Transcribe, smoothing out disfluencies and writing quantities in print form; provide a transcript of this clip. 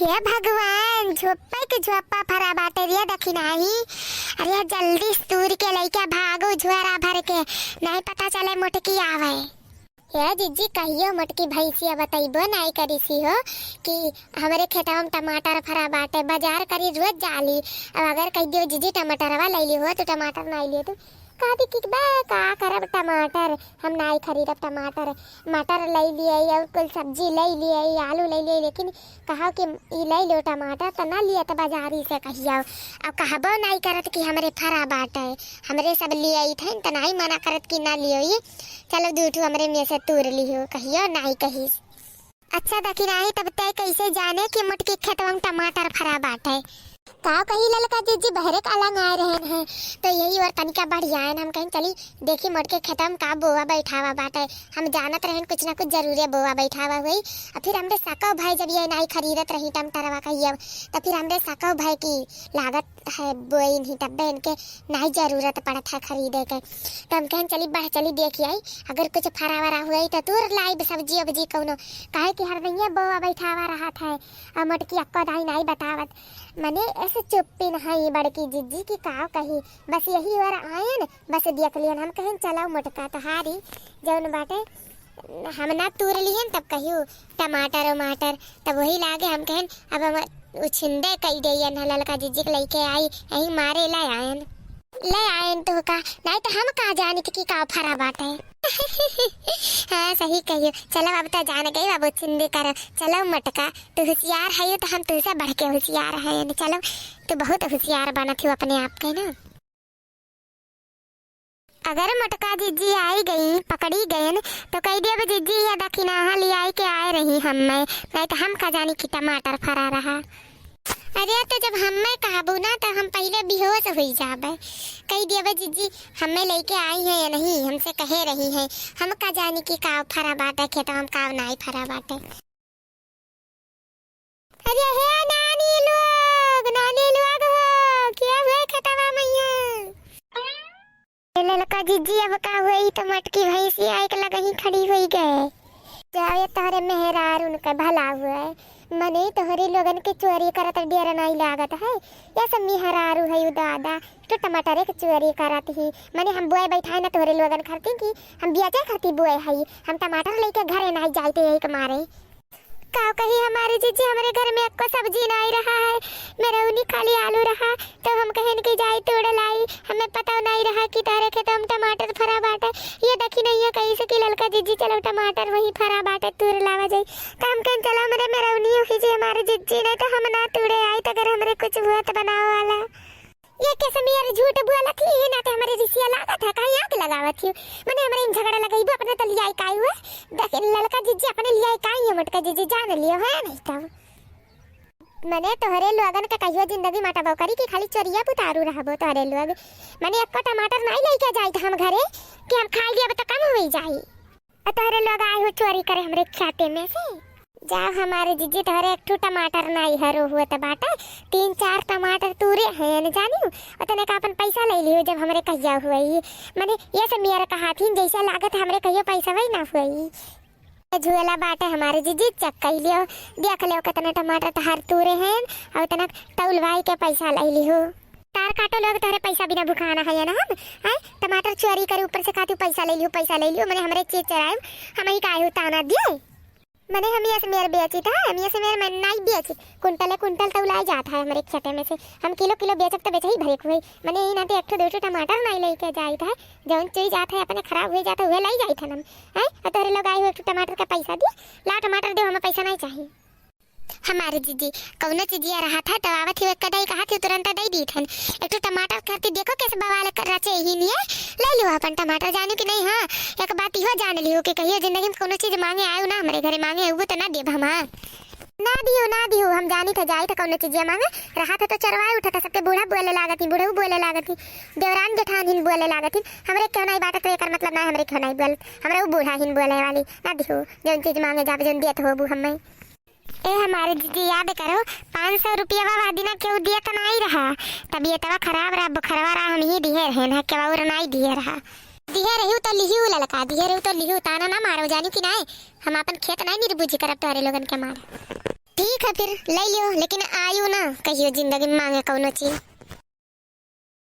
हे भगवान झोप्पा के झोप्पा फरा बाटे रे दखिनाही। अरे जल्दी सूर के लइका भागो झुआरा भर के, नहीं पता चले मोटकी आवे। हे जीजी कहियो मोटकी भैंसिया बताइबो नहीं करीसी हो कि हमरे खेतवा में टमाटर फरा बाटे, बाजार करी रोज जाली। अब अगर कह दियो जीजी टमाटरवा ले ली हो तो टमाटर नहीं लिए तो कहती कि बे का करब टमाटर, हम नहीं खरीदब टमाटर। मटर ले लिए और कुल सब्जी ले लिए, आलू ले लिए, लेकिन कहो कि ई ले लो टमाटर तो ना लिए तो बाजारी से कहियो। अब कहबो नहीं करत कि हमरे फरा बाटे, हमरे सब लिए थे तो नहीं मना करत कि ना लियो। चलो दूठू हमरे में से तूर लियो कहियो नहीं कही। अच्छा दखी नहीं तब तय कैसे जाने कि मुटकी खेतवा में टमाटर फरा बाटे। का कही ललका जीजी बहरे अलग आए रहे हैं तो यही और तनिका बढ़िया है। हम कहीं चली देखी मोट के खेतवा में का बोआ बैठावा बाटे, हम जानत रहे कुछ ना कुछ जरूर बोआ बैठावा हुई। और फिर हमरे सकव भाई जब ये नहीं खरीदत रही टमाटरवा कहिए तो फिर हमरे सकव भाई की लागत है बोई नहीं तब इनके नहीं जरूरत पड़त है खरीदे के। तो हम कहीं चली बढ़ चली देखी आई अगर कुछ फरा वरा हुई तो तूर लाई सब्जी उब्जी कौनो, काहे कि हर नहीं बोआ बैठावा रहा था और मोटकी अक्को दाई नहीं बतावत। मने ऐसे चुप्पी नहीं बड़की जीजी की का कही, बस यही और आयन बस देख लियन। हम कहें चलाओ मोटका तहारी जौन बाटे हम ना तूर लियन तब कहियो टमाटर वमाटर तब वही लागे। हम कहें अब हम उछिंदे कई देयन ललका जीजी के लेके आई यही मारे ले आयन तो का नहीं तो हम कहा जाने की का फरा बाटे। हाँ सही कहियो। चलो अब तो जान गई अब चिंदी कर। चलो मटका तू होशियार है तो हम तुझसे बढ़ के होशियार है। चलो तू बहुत होशियार बना थी अपने आप के ना। अगर मटका जीजी आई गई पकड़ी गई तो कह दिया जीजी ये दखिना ले आई के आए रही हम में, नहीं तो हम का जानी की टमाटर फरा रहा। अरे तो जब हमें कहबू ना तो हम पहले बेहोश हो जाबे। कह दिया जीजी हमें लेके आई है या नहीं, हमसे कहे रही है, हम का जानी की काव फरा बाटे खेतवा में काव नहीं फरा बाटे। अरे हे नानी लोग हो क्या हुए खेतवा में? ललका जीजी अब का हुई तो मटकी भैंसी आई के लगा ही खड़ी हुई गए। जावे तोहरे मेहरार उनका भला हुआ है, मने तोहरे लोगन के चोरी करत डेरा नहीं लागत है। या सब मेहरारू है दादा तो टमाटर के चोरी करत ही। मने हम बुआई बैठाए ना तोहरे लोगन खाती कि हम बेचे खाती बुआई है, हम टमाटर लेके घरे नहीं जाते यही के मारे। का कही हमारे जीजी हमारे घर में को सब्जी नहीं रहा है, मेरा उन्हीं खाली आलू रहा तो हम कहें कि जाई तोड़ लाई। हमें पता नहीं रहा कि तारे खेत में टमाटर फरा बाटे। ये देखी नहीं है कहीं से कि ललका जीजी चलो टमाटर वही फरा बाटे तोड़ लावा जाई। तो हम कहें चलो मेरा उन्हीं हुई जी हमारे जीजी नहीं तो हम ना तोड़े आई तो अगर हमारे कुछ हुआ तो बनाओ वाला। ये कैसे मेरे झूठ बोला थी ना तो हमारे रिसिया लगा था कहीं आग लगावा थी। मैंने हमारे इन झगड़ा लगाई वो अपने तो लिया काई हुआ देख ललका जीजी अपने लिया काई है मटका जीजी जान लियो है नहीं तब। मैंने तोहरे लोगन का कहियो जिंदगी माटा बो करी कि खाली चोरिया पुतारू रहबो तोहरे लोग। मैंने एक टमाटर नहीं लेके जाई था हम घरे कि हम खाई लिए अब तो कम हो जाई। और तोहरे लोग आए हो चोरी करे हमरे खाते में से। जाओ हमारे जीजी तोहरे एक ठो टमाटर नहीं हरो हुआ तो बाटा 3-4 टमाटर तूरे हैं न जानी और तने का अपन पैसा ले लियो जब हमरे कहिया हुई। मैंने ये सब मेरा कहा थी जैसा लागत हमरे कहियो पैसा वही ना हुई। झूला बाटे हमारे जीजी चेक कर लियो देख लियो कितने टमाटर तहार तूरे हैं और तना तौलवाई के पैसा ले लियो। तार काटो लोग तोहरे पैसा बिना भुखाना है ना हम है टमाटर चोरी करे ऊपर से खाती पैसा ले लियो। मैंने हमरे चीज चराए हम ही काहे ताना दिए। मैंने हम ये से मेरे बेची था हम ये से मेरे मन नहीं बेची कुंटल तौलाई जाता है हमारे खेते में से। हम किलो बेचब तो बेच ही भरे हुए। मैंने यही ना तो एक दो टमाटर नहीं लेके जाई था जौन चीज जाता है अपने खराब हो जाता है ले जाई था हम है। और तोरे लोग आए हुए टमाटर का पैसा दिए ला टमाटर दो हमें पैसा नहीं चाहिए। हमारे जीजी कौनो चीज ये रहा था तो आवत ही कदाई कहा थी तुरंत दे दी थन। एक टमाटर खाती देखो कैसे बवाल कर रचे ही नहीं है ले लो अपन टमाटर जानू कि नहीं। हाँ एक बात इहो जान लियो कि कहियो जिंदगी में कोनो चीज मांगे आयो ना हमारे घरे मांगे वो तो ना देब हम। ना दियो हम जानी तो जाई तो कोनो चीज मांगे रहा था तो चरवाए उठा था सबके बूढ़ा बोले लागत बूढ़ा बोले लागत देवरान जेठान हिन बोले लागत हमरे क्यों नहीं बात तो एकर मतलब ना हमरे क्यों नहीं बोल हमरे वो बूढ़ा हिन बोले वाली ना दियो जौन चीज मांगे जाबे जौन देत हो हमें। ए हमारे जीजी याद करो 500 रुपया वाला दिना क्यों दिया तो नहीं रहा तबीयतवा खराब रहा बुखरवा रहा हम ही दिए रहे ना के और नहीं दिए रहा दिए रही तो लिहियो ललका दिए रही तो लिहियो ताना ना मारो जानी कि नहीं हम अपन खेत नहीं निर्बुझी करब तोरे लोगन के मारे। ठीक है फिर ले लियो, लेकिन आयु ना कहियो जिंदगी में मांगे कौनो चीज।